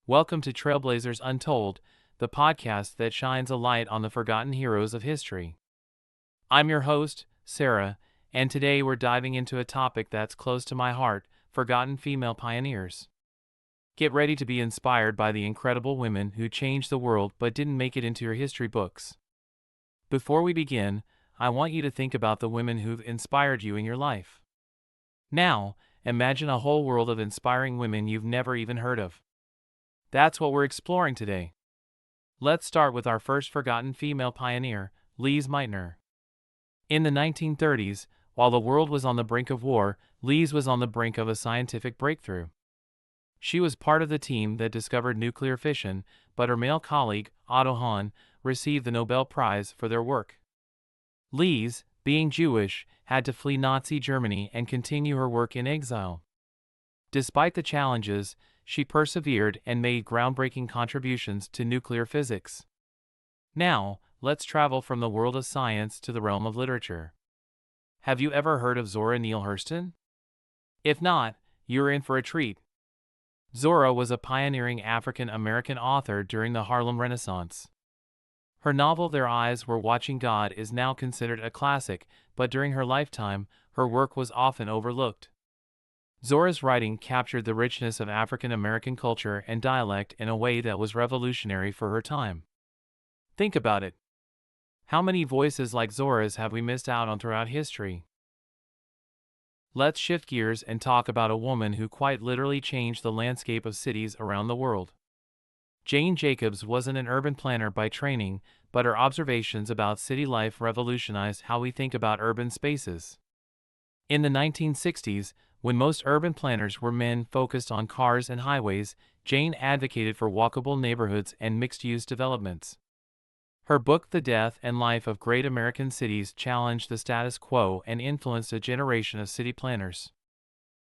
Welcome to Trailblazers Untold, the podcast that shines a light on the forgotten heroes of history. I'm your host, Sarah, and today we're diving into a topic that's close to my heart: forgotten female pioneers. Get ready to be inspired by the incredible women who changed the world but didn't make it into your history books. Before we begin, I want you to think about the women who've inspired you in your life. Now, imagine a whole world of inspiring women you've never even heard of. That's what we're exploring today. Let's start with our first forgotten female pioneer, Lise Meitner. In the 1930s, while the world was on the brink of war, Lise was on the brink of a scientific breakthrough. She was part of the team that discovered nuclear fission, but her male colleague, Otto Hahn, received the Nobel Prize for their work. Lise, being Jewish, had to flee Nazi Germany and continue her work in exile. Despite the challenges, she persevered and made groundbreaking contributions to nuclear physics. Now, let's travel from the world of science to the realm of literature. Have you ever heard of Zora Neale Hurston? If not, you're in for a treat. Zora was a pioneering African-American author during the Harlem Renaissance. Her novel Their Eyes Were Watching God is now considered a classic, but during her lifetime, her work was often overlooked. Zora's writing captured the richness of African-American culture and dialect in a way that was revolutionary for her time. Think about it. How many voices like Zora's have we missed out on throughout history? Let's shift gears and talk about a woman who quite literally changed the landscape of cities around the world. Jane Jacobs wasn't an urban planner by training, but her observations about city life revolutionized how we think about urban spaces. In the 1960s, when most urban planners were men focused on cars and highways, Jane advocated for walkable neighborhoods and mixed-use developments. Her book The Death and Life of Great American Cities challenged the status quo and influenced a generation of city planners.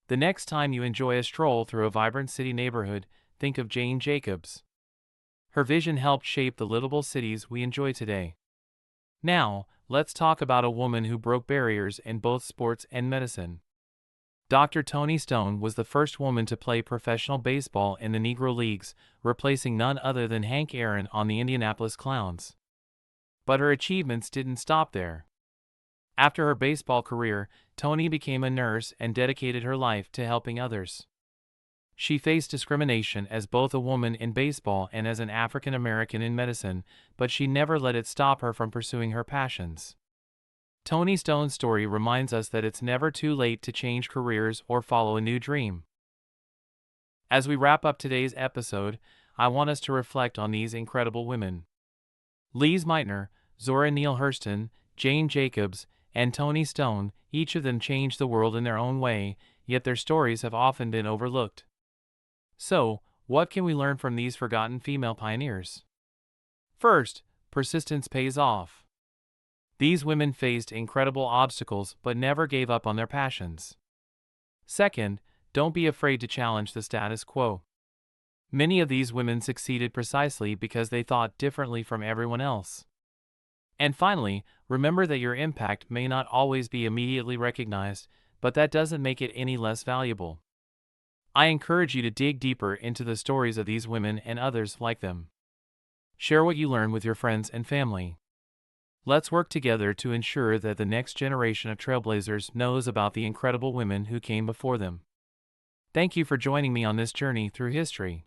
The next time you enjoy a stroll through a vibrant city neighborhood, think of Jane Jacobs. Her vision helped shape the livable cities we enjoy today. Now, let's talk about a woman who broke barriers in both sports and medicine. Dr. Toni Stone was the first woman to play professional baseball in the Negro Leagues, replacing none other than Hank Aaron on the Indianapolis Clowns. But her achievements didn't stop there. After her baseball career, Toni became a nurse and dedicated her life to helping others. She faced discrimination as both a woman in baseball and as an African American in medicine, but she never let it stop her from pursuing her passions. Toni Stone's story reminds us that it's never too late to change careers or follow a new dream. As we wrap up today's episode, I want us to reflect on these incredible women. Lise Meitner, Zora Neale Hurston, Jane Jacobs, and Toni Stone, each of them changed the world in their own way, yet their stories have often been overlooked. So, what can we learn from these forgotten female pioneers? First, persistence pays off. These women faced incredible obstacles but never gave up on their passions. Second, don't be afraid to challenge the status quo. Many of these women succeeded precisely because they thought differently from everyone else. And finally, remember that your impact may not always be immediately recognized, but that doesn't make it any less valuable. I encourage you to dig deeper into the stories of these women and others like them. Share what you learn with your friends and family. Let's work together to ensure that the next generation of trailblazers knows about the incredible women who came before them. Thank you for joining me on this journey through history.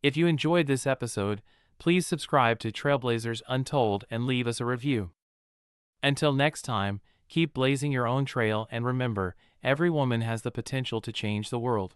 If you enjoyed this episode, please subscribe to Trailblazers Untold and leave us a review. Until next time, keep blazing your own trail and remember, every woman has the potential to change the world.